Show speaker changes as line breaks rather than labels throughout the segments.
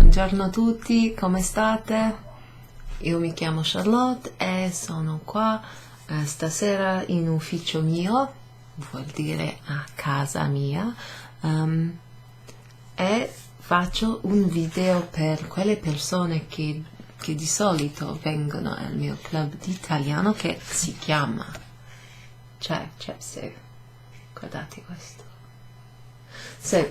Buongiorno a tutti, come state? Io mi chiamo Charlotte e sono qua stasera in ufficio mio, vuol dire a casa mia, e faccio un video per quelle persone che di solito vengono al mio club di italiano che si chiama Ciao Chepstow. Guardate questo. So,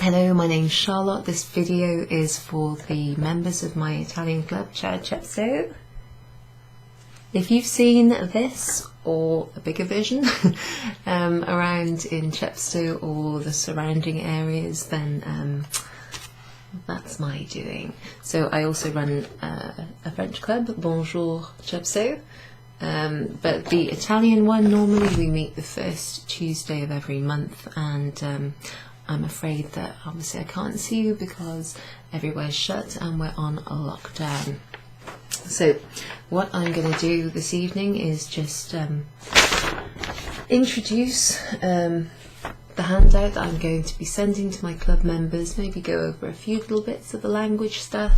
hello, my name's Charlotte. This video is for the members of my Italian club, Ciao Chepstow. If you've seen this or a bigger version around in Chepstow or the surrounding areas, then that's my doing. So I also run a French club, Bonjour Chepstow. But the Italian one, normally we meet the first Tuesday of every month, and I'm afraid that obviously I can't see you because everywhere's shut and we're on a lockdown. So what I'm going to do this evening is just introduce the handout that I'm going to be sending to my club members, maybe go over a few little bits of the language stuff,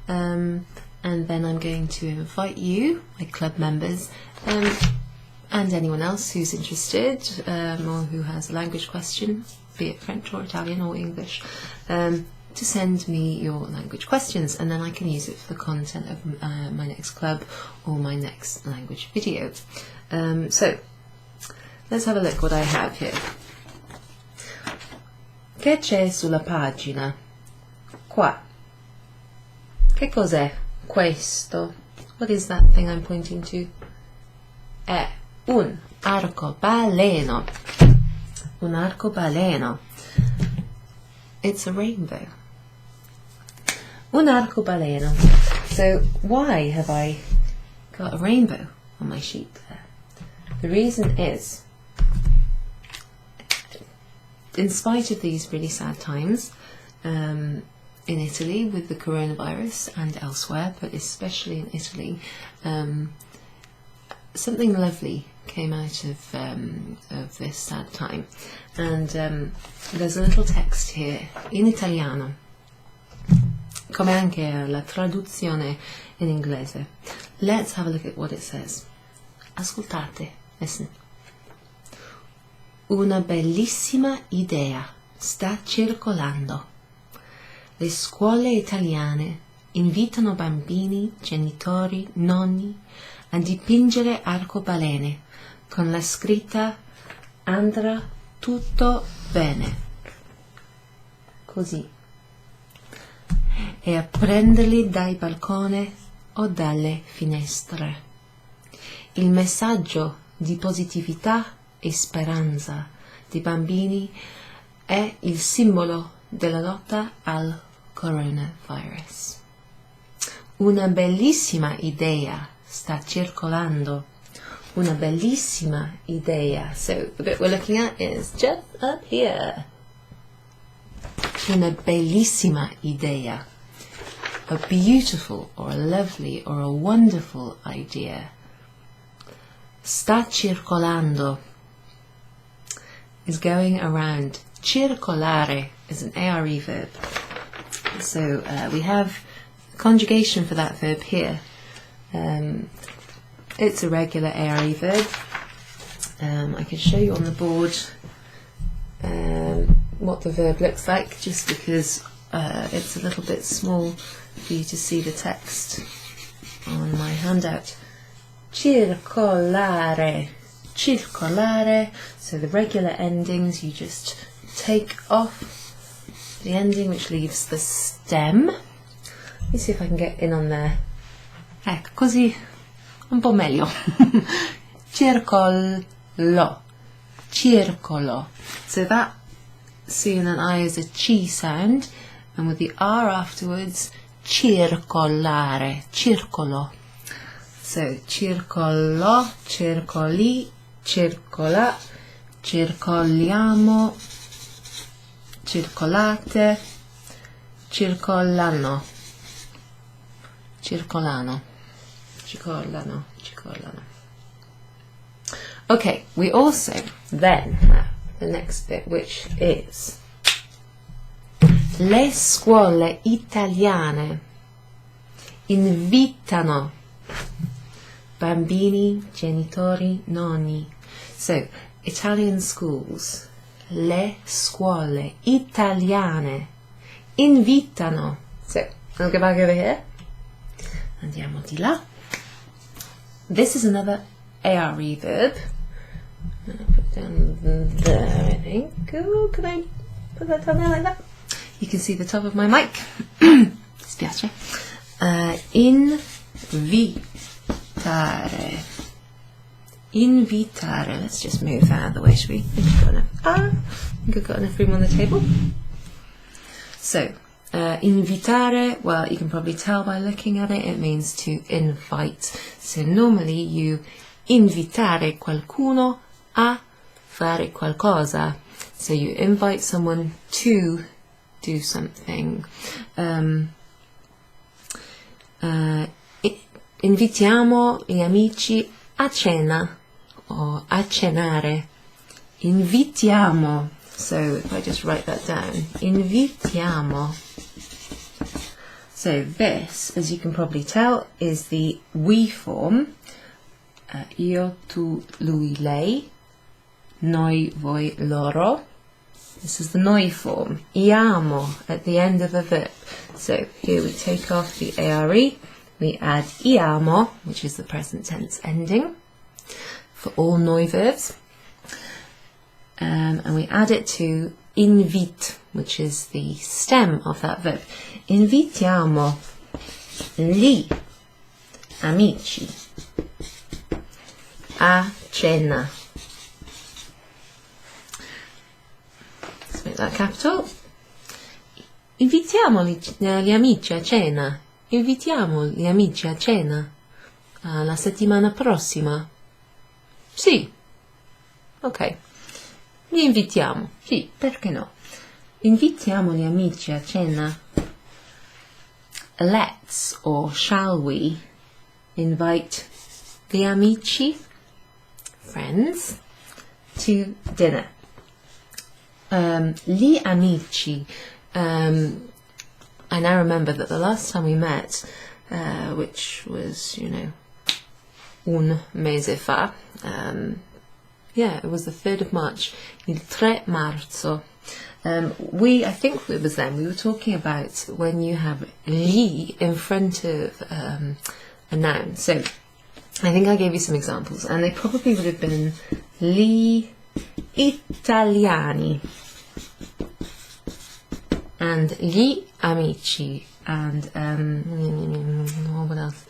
and then I'm going to invite you, my club members, and anyone else who's interested or who has a language question, be it French or Italian or English, to send me your language questions, and then I can use it for the content of my next club or my next language video. So let's have a look what I have here. Che c'è sulla pagina? Qua. Che cos'è questo? What is that thing I'm pointing to? È un arcobaleno. Un arcobaleno. It's a rainbow. Un arcobaleno. So why have I got a rainbow on my sheet there? The reason is, in spite of these really sad times in Italy with the coronavirus and elsewhere, but especially in Italy, something lovely came out of this sad time, and there's a little text here in italiano, come anche la traduzione in inglese. Let's have a look at what it says. Ascoltate, listen. Una bellissima idea sta circolando. Le scuole italiane invitano bambini, genitori, nonni a dipingere arcobalene con la scritta "Andrà tutto bene", così, e a prenderli dai balconi o dalle finestre. Il messaggio di positività e speranza dei bambini è il simbolo della lotta al coronavirus. Una bellissima idea sta circolando. Una bellissima idea. So the bit we're looking at is just up here. Una bellissima idea. A beautiful or a lovely or a wonderful idea. Sta circolando is going around. Circolare is an ARE verb. So we have conjugation for that verb here. It's a regular ARE verb. I can show you on the board what the verb looks like, just because it's a little bit small for you to see the text on my handout. Circolare. Circolare. So the regular endings, you just take off the ending which leaves the stem. Let me see if I can get in on there. Ecco, così un po' meglio. Circolo. Circolo. So that C and an I is a C sound, and with the R afterwards, circolare. Circolo. So circolo, circoli, circola, circoliamo, circolate, circolano, circolano, circolano, circolano. Okay, we also then have the next bit, which is Le scuole italiane invitano bambini, genitori, nonni. So, Italian schools. Le scuole italiane invitano. So, I'll go back over here. Andiamo di là. This is another ARE verb. I'm going to put it down there, I think. Oh, can I put that down there like that? You can see the top of my mic. Spiace. Invitare. Invitare. Let's just move that out of the way, should we? I think I've got enough room on the table. So, invitare, well, you can probably tell by looking at it, it means to invite. So normally you invitare qualcuno a fare qualcosa. So you invite someone to do something. Invitiamo gli amici a cena or a cenare. Invitiamo. So if I just write that down, invitiamo. So this, as you can probably tell, is the we form. Io, tu, lui, lei. Noi, voi, loro. This is the noi form. Iamo at the end of a verb. So here we take off the ARE. We add iamo, which is the present tense ending for all noi verbs. And we add it to invit, which is the stem of that verb. Invitiamo gli amici a cena. Let's make that capital. Invitiamo gli amici a cena. Invitiamo gli amici a cena la settimana prossima. Sì. Ok. Li invitiamo. Sì, perché no? Invitiamo gli amici a cena. Let's or shall we invite the amici, friends, to dinner. Gli amici. I now remember that the last time we met, which was, un mese fa, it was the 3rd of March, il 3 marzo. I think it was then, we were talking about when you have li in front of a noun. So I think I gave you some examples, and they probably would have been gli italiani, and gli amici, and what else?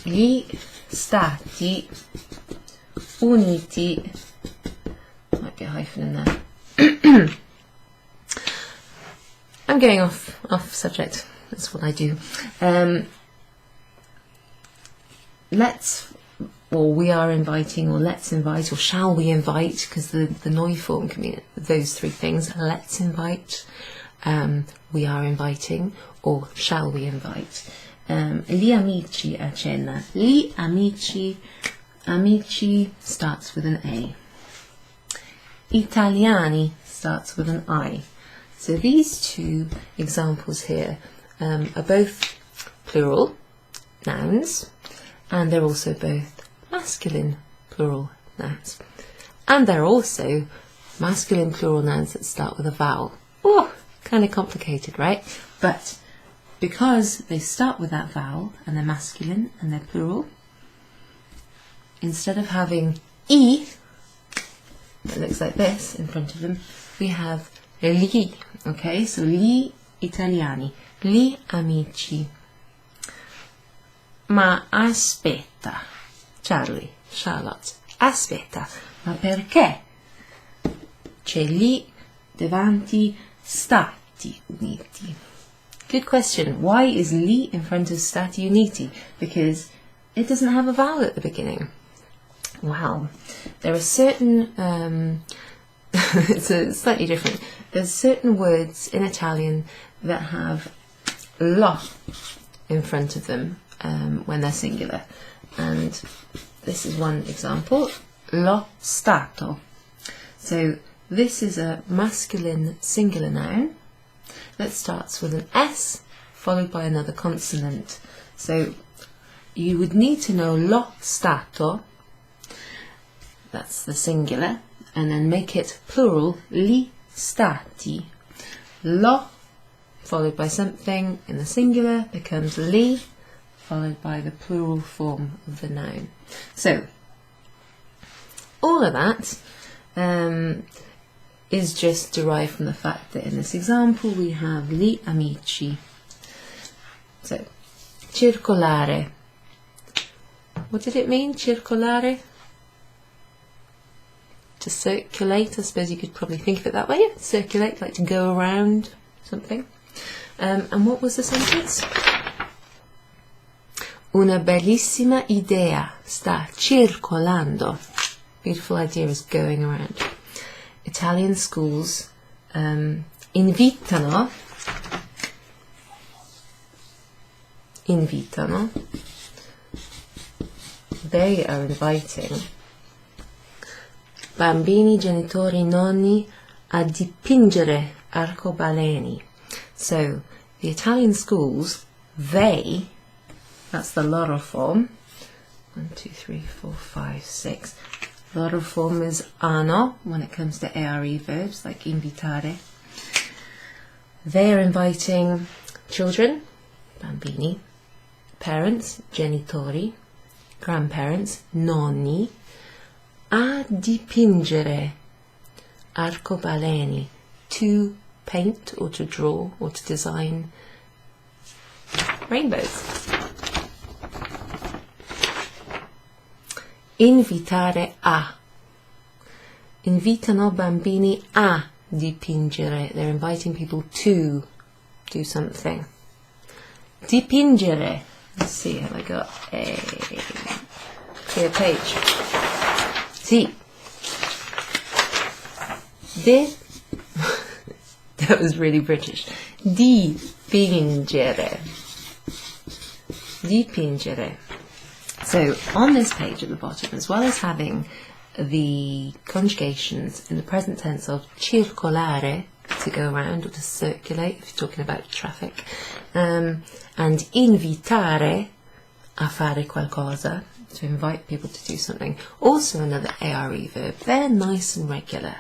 Gli Stati Uniti. Might be a hyphen in there. I'm going off subject. That's what I do. We are inviting, or let's invite, or shall we invite, because the noi form can mean those three things. Let's invite, we are inviting, or shall we invite. Gli amici a cena. Gli amici starts with an A. Italiani starts with an I. So these two examples here are both plural nouns, and they're also both masculine plural nouns. And they're also masculine plural nouns that start with a vowel. Oh, kind of complicated, right? But because they start with that vowel, and they're masculine and they're plural, instead of having E, that looks like this in front of them, we have li. Okay, so gli italiani, gli amici. Ma aspetta, Charlotte, aspetta, ma perché c'è lì davanti Stati Uniti? Good question. Why is li in front of Stati Uniti? Because it doesn't have a vowel at the beginning. Wow. There are certain, it's slightly different. There's certain words in Italian that have lo in front of them when they're singular. And this is one example. Lo Stato. So this is a masculine singular noun that starts with an S followed by another consonant. So you would need to know lo stato, that's the singular, and then make it plural, li stati. Lo followed by something in the singular becomes li, followed by the plural form of the noun. So all of that is just derived from the fact that in this example we have gli amici. So, circolare. What did it mean, circolare? To circulate, I suppose you could probably think of it that way. Yeah, circulate, like to go around something. And what was the sentence? Una bellissima idea sta circolando. Beautiful idea is going around. Italian schools invitano, they are inviting bambini, genitori, nonni a dipingere arcobaleni. So the Italian schools, they, that's the loro form, 1, 2, 3, 4, 5, 6. Loro form is ano when it comes to ARE verbs like invitare. They are inviting children, bambini, parents, genitori, grandparents, nonni, a dipingere arcobaleni, to paint or to draw or to design rainbows. Invitare a. Invitano bambini a dipingere. They're inviting people to do something. Dipingere. Let's see, have I got a clear page? Sì. That was really British. Dipingere. Dipingere. So on this page at the bottom, as well as having the conjugations in the present tense of circolare, to go around or to circulate if you're talking about traffic, and invitare, a fare qualcosa, to invite people to do something, also another ARE verb. They're nice and regular.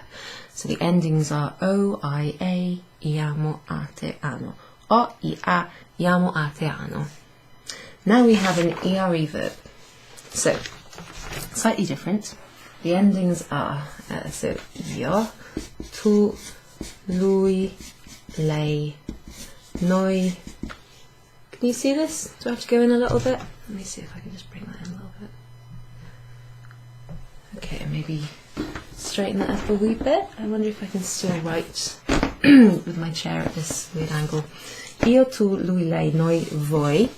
So the endings are o, I, a, iamo, ate, ano. O, I, a, iamo, ate, ano. Now we have an ERE verb. So, slightly different. The endings are, so, io, tu, lui, lei, noi. Can you see this? Do I have to go in a little bit? Let me see if I can just bring that in a little bit. Okay, maybe straighten that up a wee bit. I wonder if I can still write with my chair at this weird angle. Io, tu, lui, lei, noi, voi.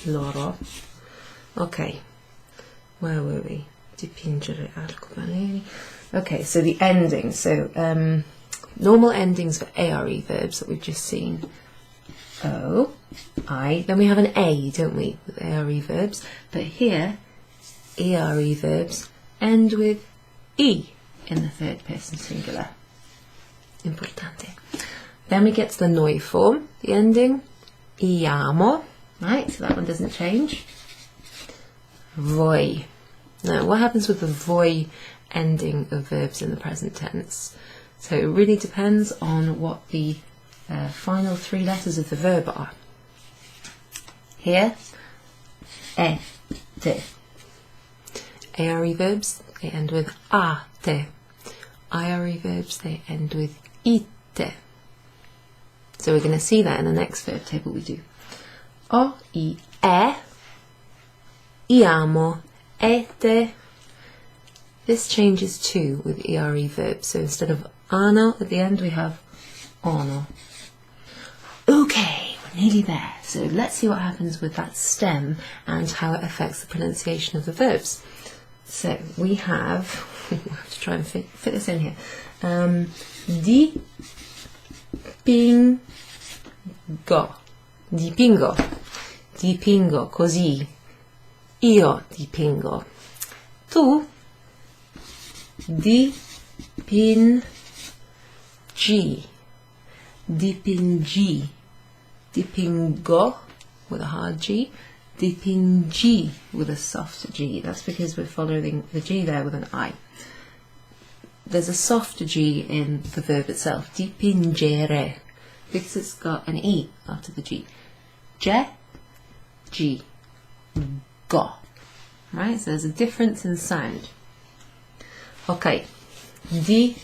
Loro. Okay, where were we? Dipingere arcobaleni. Okay, so the endings. So normal endings for ARE verbs that we've just seen. O, I. Then we have an A, don't we, with ARE verbs? But here, ERE verbs end with E in the third person singular. Importante. Then we get to the noi form, the ending, iamo. Right, so that one doesn't change. Voi. Now, what happens with the voi ending of verbs in the present tense? So it really depends on what the final three letters of the verb are. Here, e, te. ARE verbs, they end with ate. IRE verbs, they end with ite. So we're going to see that in the next verb table we do. O, I, e, iamo, ete. This changes too with ERE verbs. So instead of ano at the end, we have ono. Okay, we're nearly there. So let's see what happens with that stem and how it affects the pronunciation of the verbs. So we have, I have to try and fit this in here. Dipingo, dipingo, così, io dipingo, tu dipingi, dipingi, dipingi, dipingo with a hard G, dipingi with a soft G. That's because we're following the G there with an I. There's a soft G in the verb itself, dipingere, because it's got an E after the G. G, go. Right, so there's a difference in sound. Ok, dipinge.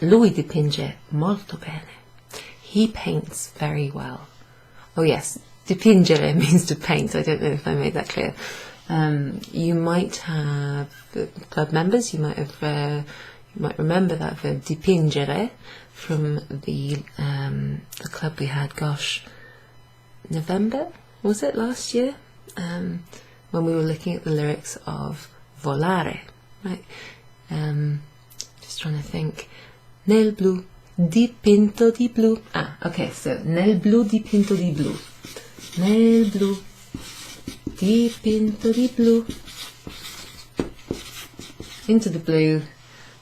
Lui dipinge molto bene. He paints very well. Oh yes, dipingere means to paint. I don't know if I made that clear. You might have club members. You might remember that verb dipingere from the club we had. Gosh, November was it last year? When we were looking at the lyrics of Volare, right? Just trying to think. Nel blu dipinto di blu. Ah, okay. So nel blu dipinto di blu. Nel blu dipinto di blu. Into the blue,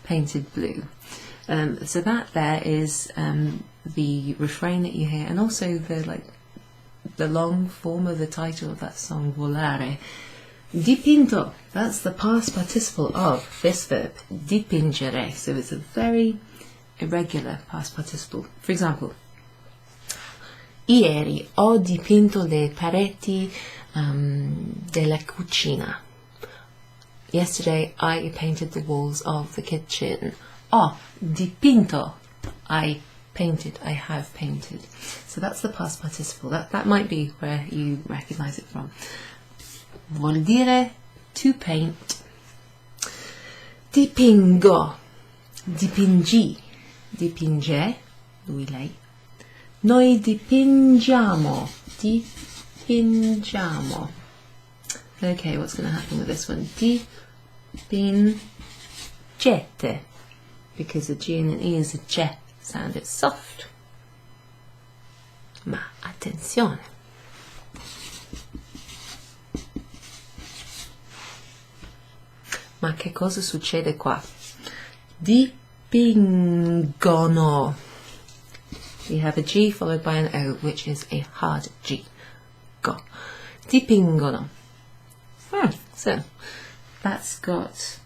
painted blue. So that there is the refrain that you hear, and also the long form of the title of that song, Volare. Dipinto, that's the past participle of this verb, dipingere. So it's a very irregular past participle. For example, ieri ho dipinto le pareti della cucina. Yesterday I painted the walls of the kitchen. Ho dipinto, I painted, I have painted. So that's the past participle. That might be where you recognize it from. Vuol dire to paint. Dipingo, dipingi, dipinge, lui, lei. Noi dipingiamo, dipingiamo. Okay, what's going to happen with this one? Dipingete, because the G and an E is a G sound. It's soft. Ma attenzione. Ma che cosa succede qua? Dipingono. We have a G followed by an O, which is a hard G. Go. Dipingono. So that's got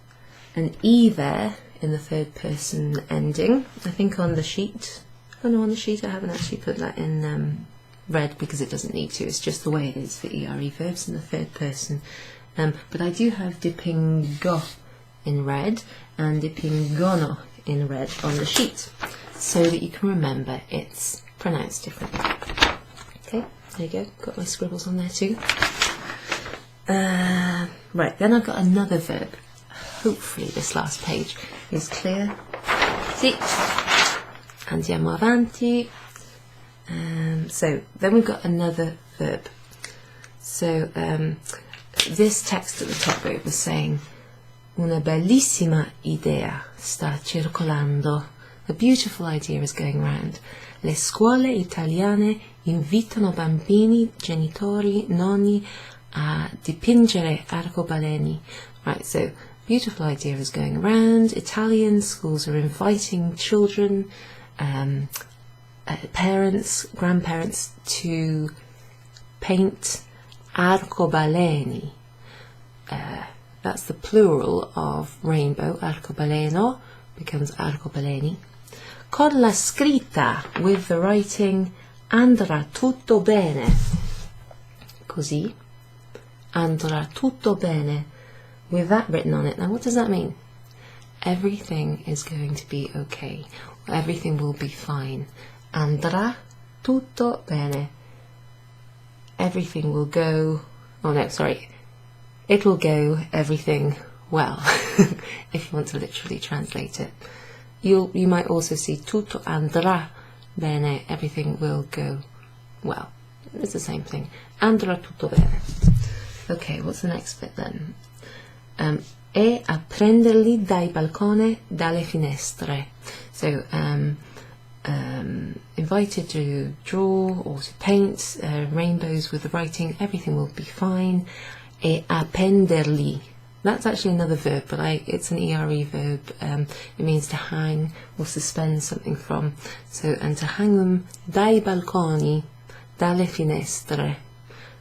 an E there in the third person ending. I think on the sheet. Oh no, on the sheet I haven't actually put that in red because it doesn't need to. It's just the way it is for ERE verbs in the third person. But I do have dipingo in red and dipingono in red on the sheet, so that you can remember it's pronounced differently. Okay, there you go. Got my scribbles on there too. Right, then I've got another verb. Hopefully this last page is clear. Sì. Andiamo avanti. So then we've got another verb. So this text at the top row was saying, una bellissima idea sta circolando. A beautiful idea is going around. Le scuole italiane invitano bambini, genitori, nonni a dipingere arcobaleni. Right, so beautiful idea is going around. Italian schools are inviting children, parents, grandparents to paint arcobaleni. That's the plural of rainbow. Arcobaleno becomes arcobaleni. Con la scritta, with the writing, andrà tutto bene. Così. Andrà tutto bene. With that written on it. Now what does that mean? Everything is going to be okay. Everything will be fine. Andrà tutto bene. Everything will go... Oh no, sorry. It will go everything well, if you want to literally translate it. You might also see tutto andrà bene, everything will go well. It's the same thing. Andrà tutto bene. Okay, what's the next bit then? E a prenderli dai balcone, dalle finestre. So, invited to draw or to paint rainbows with the writing, everything will be fine. E appenderli, That's actually another verb, but it's an ERE verb. It means to hang or suspend something from. So, and to hang them dai balconi, dalle finestre,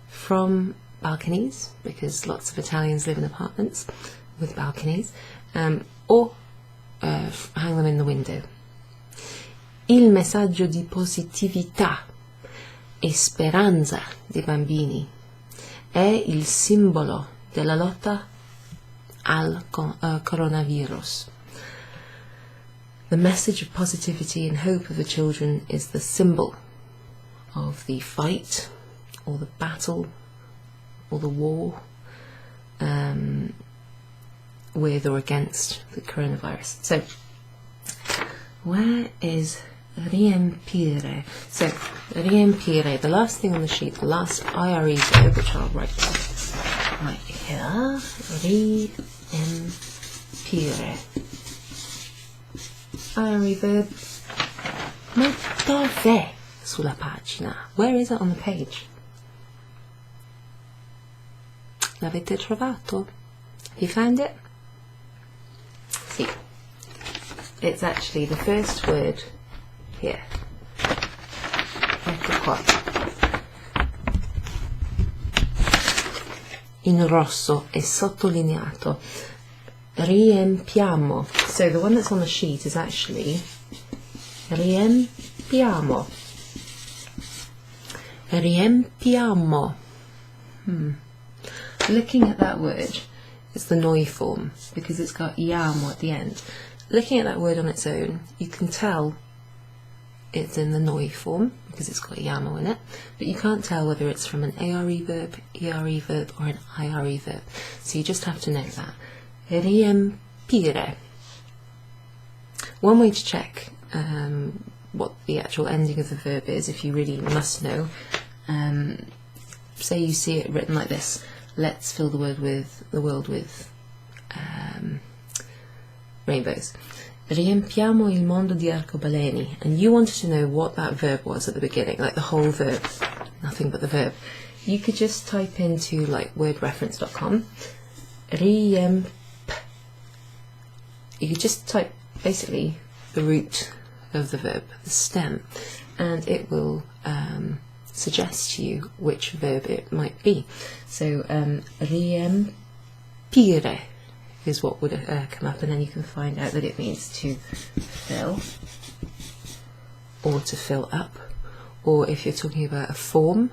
from balconies, because lots of Italians live in apartments with balconies, or hang them in the window. Il messaggio di positività e speranza dei bambini è il simbolo della lotta al coronavirus. The message of positivity and hope of the children is the symbol of the fight or the battle or the war with or against the coronavirus. So, where is riempire? So, riempire, the last thing on the sheet, the last IRE verb, which I'll write down right here. Riempire. IRE verb. Ma dov'è sulla pagina? Where is it on the page? L'avete trovato? Have you found it? See, it's actually the first word here. Ecco qua. In rosso è sottolineato. Riempiamo. So the one that's on the sheet is actually riempiamo. Riempiamo. Looking at that word, it's the noi form because it's got iamo at the end. Looking at that word on its own, you can tell it's in the noi form because it's got iamo in it, but you can't tell whether it's from an ARE verb, ERE verb, or an IRE verb. So you just have to know that. Riempire. One way to check what the actual ending of the verb is, if you really must know, say you see it written like this: let's fill the world with rainbows. Riempiamo il mondo di arcobaleni. And you wanted to know what that verb was at the beginning, like the whole verb, nothing but the verb. You could just type into like wordreference.com you could just type basically the root of the verb, the stem, and it will suggest to you which verb it might be. So riempire is what would come up, and then you can find out that it means to fill or to fill up, or if you're talking about a form,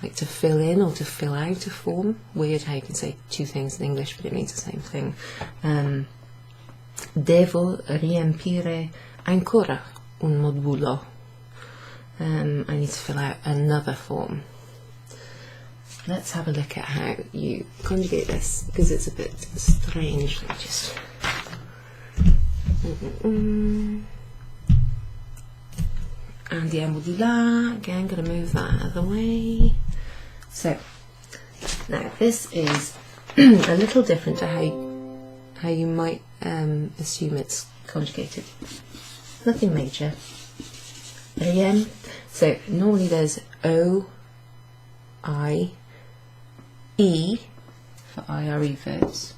like to fill in or to fill out a form. Weird how you can say two things in English but it means the same thing. Devo riempire ancora un modulo. I need to fill out another form. Let's have a look at how you conjugate this, because it's a bit strange. Let me just... Andiamo di là. Again, going to move that out of the way. So, now this is a little different to how you might assume it's conjugated. Nothing major. So normally there's O, I, E for IRE verbs.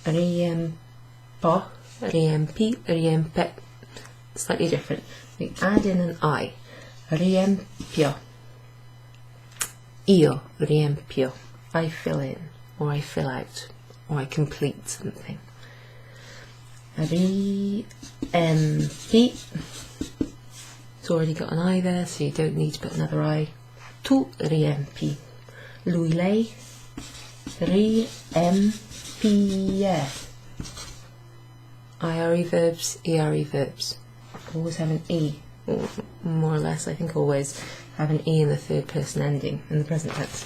Riempo, riempi, riempe. Slightly different. We add in an I. Riempio. Io riempio. I fill in, or I fill out, or I complete something. Riempi. It's already got an I there, so you don't need to put another I. Tu riempi. Lui, lei. Riempie. IRE verbs, ERE verbs. Always have an E, or more or less, I think always have an E in the third person ending in the present tense.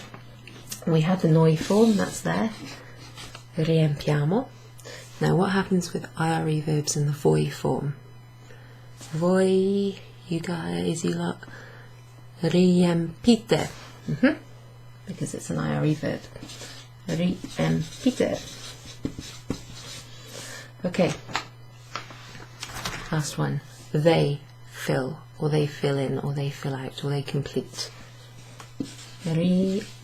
We have the noi form, that's there. Riempiamo. Now what happens with IRE verbs in the voi form? Voi, you guys, you lot, riempite. Because it's an IRE verb. Riempite. Okay. Last one. They fill, or they fill in, or they fill out, or they complete. Riempolo.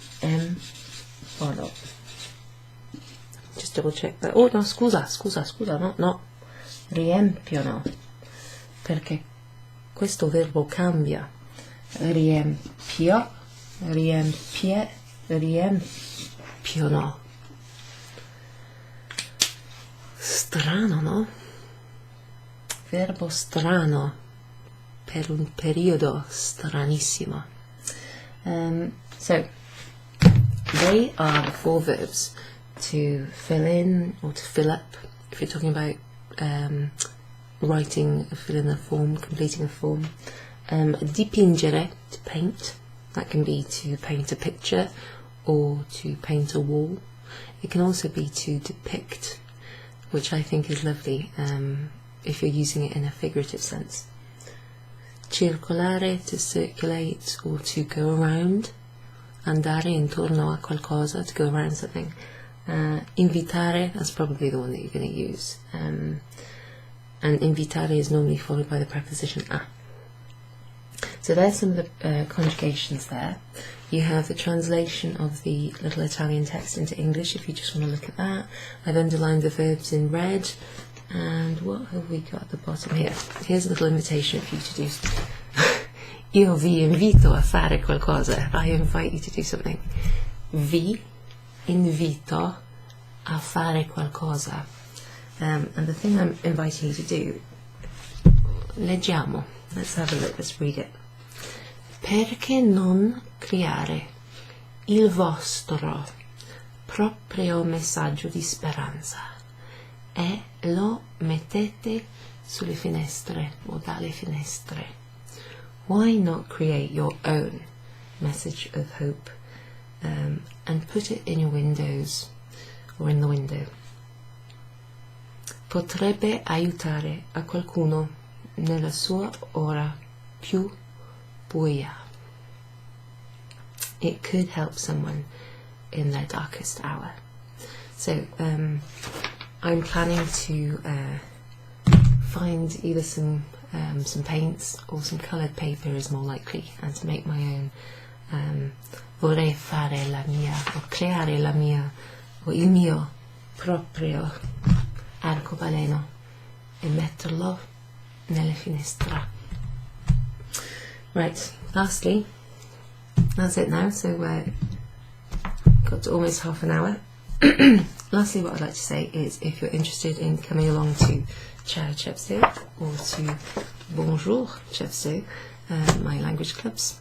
just double check that. Oh no, scusa, no, riempiono, perché questo verbo cambia. Riempio, riempiono. Strano, no? Verbo strano per un periodo stranissimo. So they are the four verbs to fill in or to fill up. If you're talking about writing, fill in a form, completing a form. Dipingere, to paint. That can be to paint a picture or to paint a wall. It can also be to depict, which I think is lovely if you're using it in a figurative sense. Circolare, to circulate or to go around. Andare intorno a qualcosa, to go around something. Invitare, that's probably the one that you're going to use. And invitare is normally followed by the preposition a. So there's some of the conjugations there. You have the translation of the little Italian text into English if you just want to look at that. I've underlined the verbs in red. And what have we got at the bottom here? Here's a little invitation for you to do. Io vi invito a fare qualcosa. I invite you to do something. Vi invito a fare qualcosa. And the thing I'm inviting you to do, leggiamo. Let's have a look, let's read it. Perché non creare il vostro proprio messaggio di speranza e lo mettete sulle finestre o dalle finestre? Why not create your own message of hope and put it in your windows or in the window? Potrebbe aiutare a qualcuno nella sua ora più buia. It could help someone in their darkest hour. So I'm planning to find either some paints or some coloured paper is more likely, and to make my own. Vorrei fare la mia, o creare la mia, o il mio proprio arcobaleno e metterlo nelle finestre. Right, lastly, that's it now, so got to almost half an hour. Lastly, what I'd like to say is if you're interested in coming along to Ciao Chepstow or to Bonjour Chepstow, my language clubs,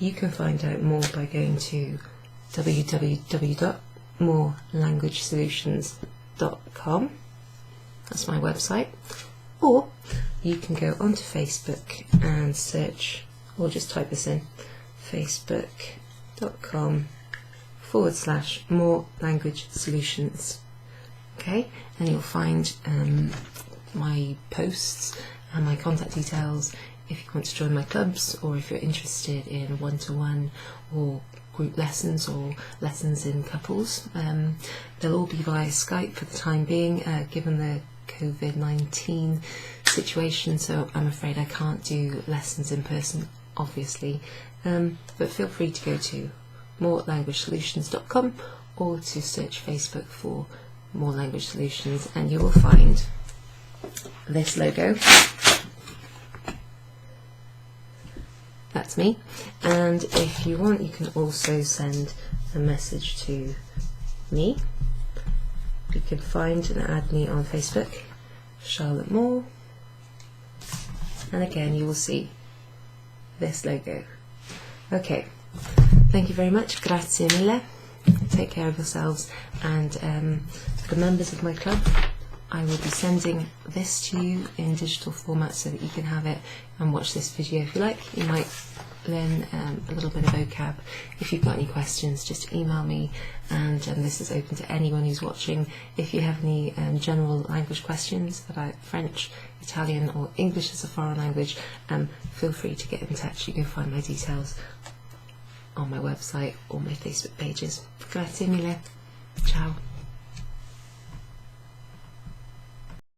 you can find out more by going to www.morelanguagesolutions.com. That's my website. Or you can go onto Facebook and search, or just type this in, facebook.com/more language solutions. Okay, and you'll find my posts and my contact details if you want to join my clubs, or if you're interested in one-to-one or group lessons or lessons in couples. They'll all be via Skype for the time being, given the COVID-19 situation, so I'm afraid I can't do lessons in person, obviously, but feel free to go to morelanguagesolutions.com or to search Facebook for More Language Solutions, and you will find this logo. That's me, and if you want you can also send a message to me. You can find and add me on Facebook, Charlotte Moore, and again you will see this logo. Okay, thank you very much, grazie mille, take care of yourselves, and for the members of my club I will be sending this to you in digital format so that you can have it and watch this video if you like. You might learn a little bit of vocab. If you've got any questions, just email me, and this is open to anyone who's watching. If you have any general language questions about French, Italian or English as a foreign language, feel free to get in touch. You can find my details on my website or my Facebook pages. Grazie mille. Ciao.